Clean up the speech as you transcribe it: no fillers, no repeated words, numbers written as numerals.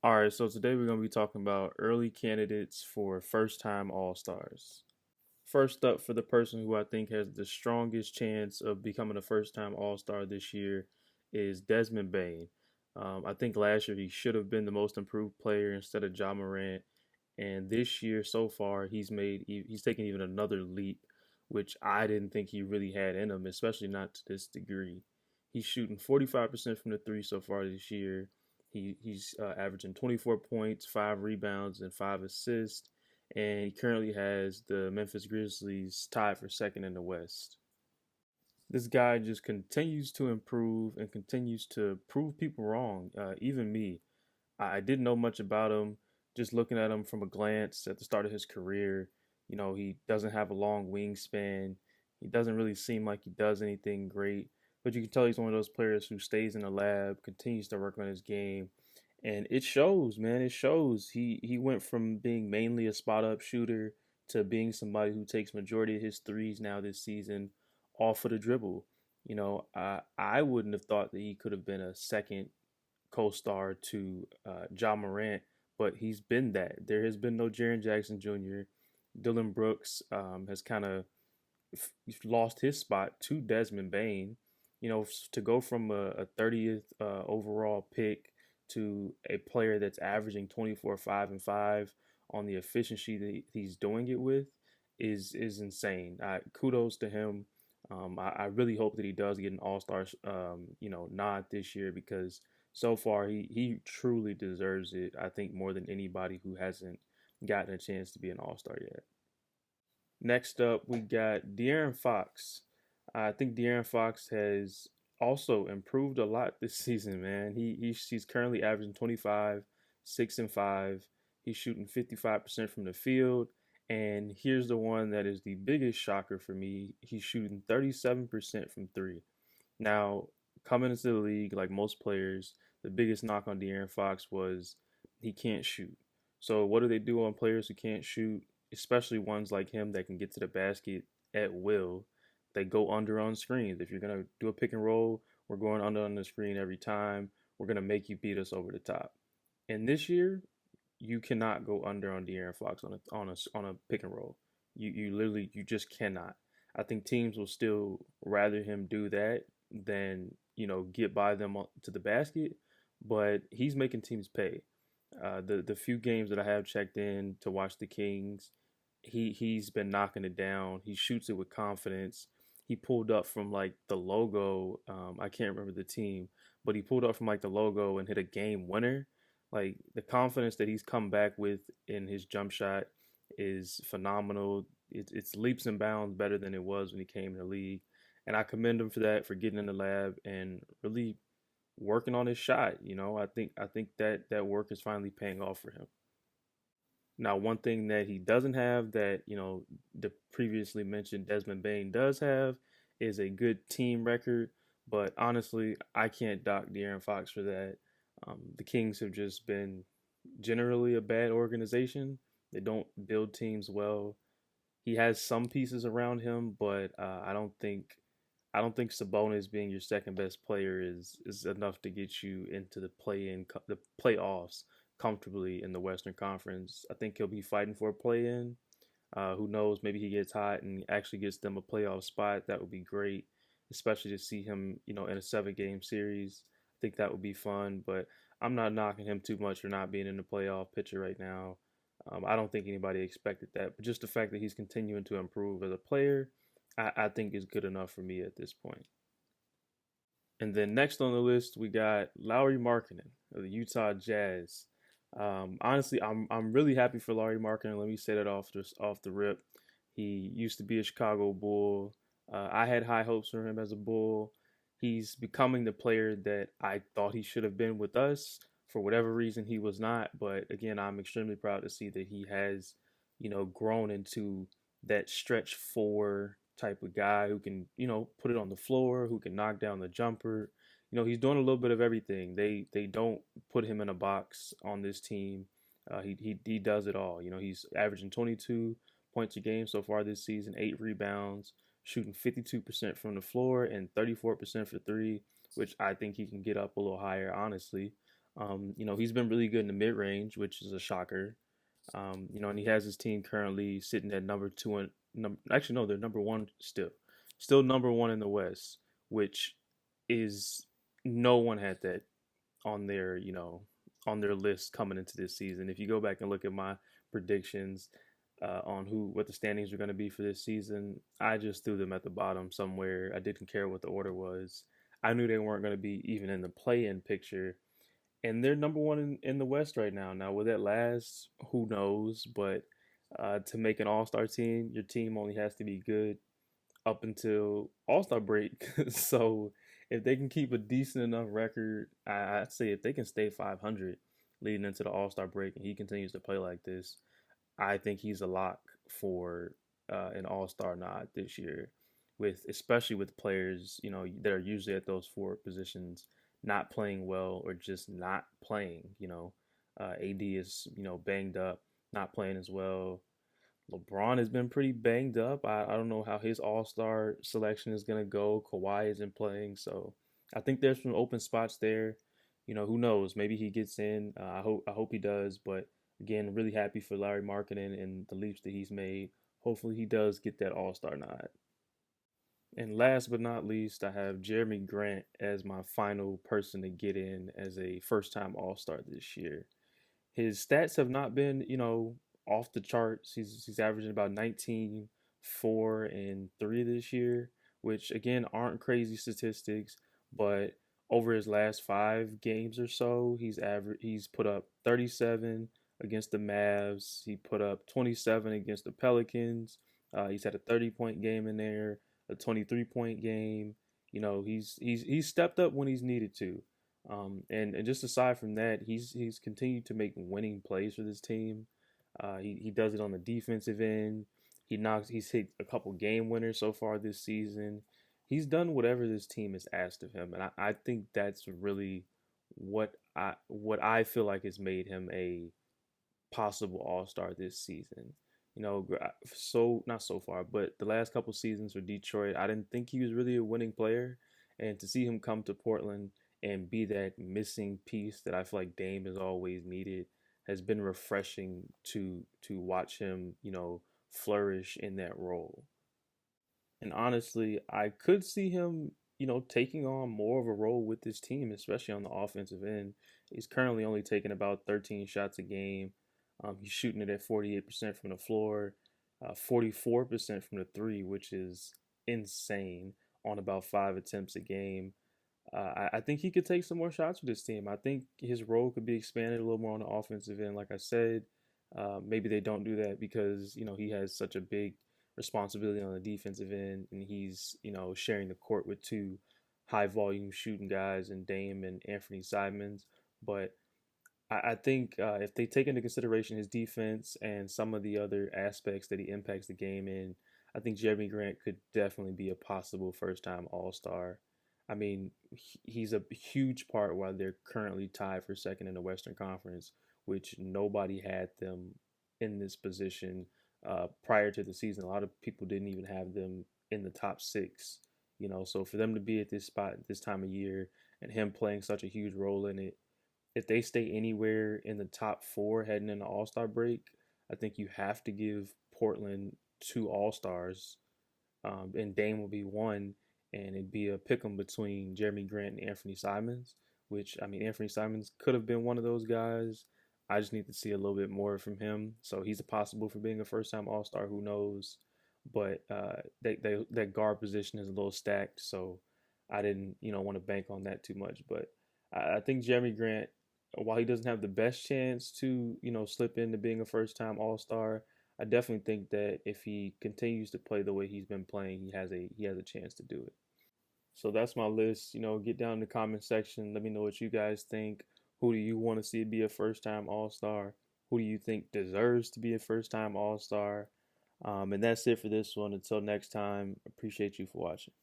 All right, so today we're going to be talking about early candidates for first time All Stars. First up, for the person who I think has the strongest chance of becoming a first time All Star this year, is Desmond Bain. I think last year he should have been the most improved player instead of Ja Morant. And this year so far, he's taken even another leap, which I didn't think he really had in him, especially not to this degree. He's shooting 45% from the three so far this year. He's averaging 24 points, 5 rebounds, and 5 assists, and he currently has the Memphis Grizzlies tied for second in the West. This guy just continues to improve and continues to prove people wrong, even me. I didn't know much about him. Just looking at him from a glance at the start of his career, he doesn't have a long wingspan. He doesn't really seem like he does anything great, but you can tell he's one of those players who stays in the lab, continues to work on his game, and it shows, man. It shows. He went from being mainly a spot up shooter to being somebody who takes majority of his threes now this season off of the dribble. I wouldn't have thought that he could have been a second co-star to Ja Morant, but he's been that. There has been no Jaren Jackson Jr. Dylan Brooks has kind of lost his spot to Desmond Bain. To go from a 30th overall pick to a player that's averaging 24, 5, and 5 on the efficiency that he's doing it with is insane. Kudos to him. I really hope that he does get an All Star, nod this year because so far he truly deserves it. I think more than anybody who hasn't gotten a chance to be an All Star yet. Next up, we got De'Aaron Fox. I think De'Aaron Fox has also improved a lot this season, man. He's currently averaging 25, 6 and 5. He's shooting 55% from the field. And here's the one that is the biggest shocker for me. He's shooting 37% from three. Now, coming into the league, like most players, the biggest knock on De'Aaron Fox was he can't shoot. So what do they do on players who can't shoot, especially ones like him that can get to the basket at will? They go under on screens. If you're gonna do a pick and roll, we're going under on the screen every time. We're gonna make you beat us over the top. And this year, you cannot go under on De'Aaron Fox on a pick and roll. You literally you just cannot. I think teams will still rather him do that than get by them to the basket, but he's making teams pay. The few games that I have checked in to watch the Kings, he's been knocking it down. He shoots it with confidence. He pulled up from like the logo. I can't remember the team, but he pulled up from like the logo and hit a game winner. Like the confidence that he's come back with in his jump shot is phenomenal. It's leaps and bounds better than it was when he came in the league, and I commend him for that, for getting in the lab and really working on his shot. I think that work is finally paying off for him. Now, one thing that he doesn't have that, the previously mentioned Desmond Bain does have is a good team record. But honestly, I can't dock De'Aaron Fox for that. The Kings have just been generally a bad organization. They don't build teams well. He has some pieces around him, but I don't think Sabonis being your second best player is enough to get you into the playoffs comfortably in the Western Conference. I think he'll be fighting for a play-in. Who knows? Maybe he gets hot and actually gets them a playoff spot. That would be great, especially to see him, in a 7-game series. I think that would be fun. But I'm not knocking him too much for not being in the playoff picture right now. I don't think anybody expected that, but just the fact that he's continuing to improve as a player, I think is good enough for me at this point. And then next on the list, we got Lauri Markkanen of the Utah Jazz. Honestly, I'm really happy for Lauri Markkanen. Let me say that off the rip. He used to be a Chicago Bull. I had high hopes for him as a Bull. He's becoming the player that I thought he should have been with us. For whatever reason, he was not. But again, I'm extremely proud to see that he has, grown into that stretch four type of guy who can, put it on the floor, who can knock down the jumper. He's doing a little bit of everything. They don't put him in a box on this team. He does it all. He's averaging 22 points a game so far this season, 8 rebounds, shooting 52% from the floor and 34% for three, which I think he can get up a little higher, honestly. He's been really good in the mid range, which is a shocker. And he has his team currently sitting at number two and actually no, they're number one still number one in the West, which is no one had that on their list coming into this season. If you go back and look at my predictions on what the standings are going to be for this season, I just threw them at the bottom somewhere. I didn't care what the order was. I knew they weren't going to be even in the play-in picture, and they're number one in the West right now. Now, will that last? Who knows? But to make an All-Star team, your team only has to be good up until All-Star break. So if they can keep a decent enough record, I'd say if they can stay 500 leading into the All-Star break and he continues to play like this, I think he's a lock for an All-Star nod this year. Especially with players, that are usually at those forward positions not playing well or just not playing. AD is banged up, not playing as well. LeBron has been pretty banged up. I don't know how his All Star selection is gonna go. Kawhi isn't playing, so I think there's some open spots there. Who knows? Maybe he gets in. I hope he does. But again, really happy for Larry Markkinen and the leaps that he's made. Hopefully, he does get that All Star nod. And last but not least, I have Jeremy Grant as my final person to get in as a first time All Star this year. His stats have not been, off the charts. He's averaging about 19, 4, and 3 this year, which again aren't crazy statistics, but over his last 5 games or so, he's put up 37 against the Mavs. He put up 27 against the Pelicans. He's had a 30-point game in there, a 23-point game. He's stepped up when he's needed to. And just aside from that, he's continued to make winning plays for this team. He does it on the defensive end. He's hit a couple game winners so far this season. He's done whatever this team has asked of him, and I think that's really what I feel like has made him a possible All Star this season. So not so far, but the last couple seasons for Detroit, I didn't think he was really a winning player, and to see him come to Portland and be that missing piece that I feel like Dame has always needed has been refreshing to watch him, flourish in that role. And honestly, I could see him, taking on more of a role with this team, especially on the offensive end. He's currently only taking about 13 shots a game. He's shooting it at 48% from the floor, 44% from the three, which is insane on about 5 attempts a game. I think he could take some more shots with this team. I think his role could be expanded a little more on the offensive end. Like I said, maybe they don't do that because he has such a big responsibility on the defensive end, and he's sharing the court with two high volume shooting guys and Dame and Anthony Simons. But I think if they take into consideration his defense and some of the other aspects that he impacts the game in, I think Jeremy Grant could definitely be a possible first time All Star. I mean, he's a huge part while they're currently tied for second in the Western Conference, which nobody had them in this position prior to the season. A lot of people didn't even have them in the top six, So for them to be at this spot at this time of year and him playing such a huge role in it, if they stay anywhere in the top four heading into All Star break, I think you have to give Portland 2 All Stars, and Dame will be one, and it'd be a pick 'em between Jeremy Grant and Anthony Simons. Which I mean, Anthony Simons could have been one of those guys. I just need to see a little bit more from him. So he's a possible for being a first time All Star. Who knows? But that guard position is a little stacked, so I didn't want to bank on that too much. But I think Jeremy Grant, while he doesn't have the best chance to slip into being a first time All Star, I definitely think that if he continues to play the way he's been playing, he has a chance to do it. So that's my list. Get down in the comment section. Let me know what you guys think. Who do you want to see be a first time All Star? Who do you think deserves to be a first time All Star? And that's it for this one. Until next time, appreciate you for watching.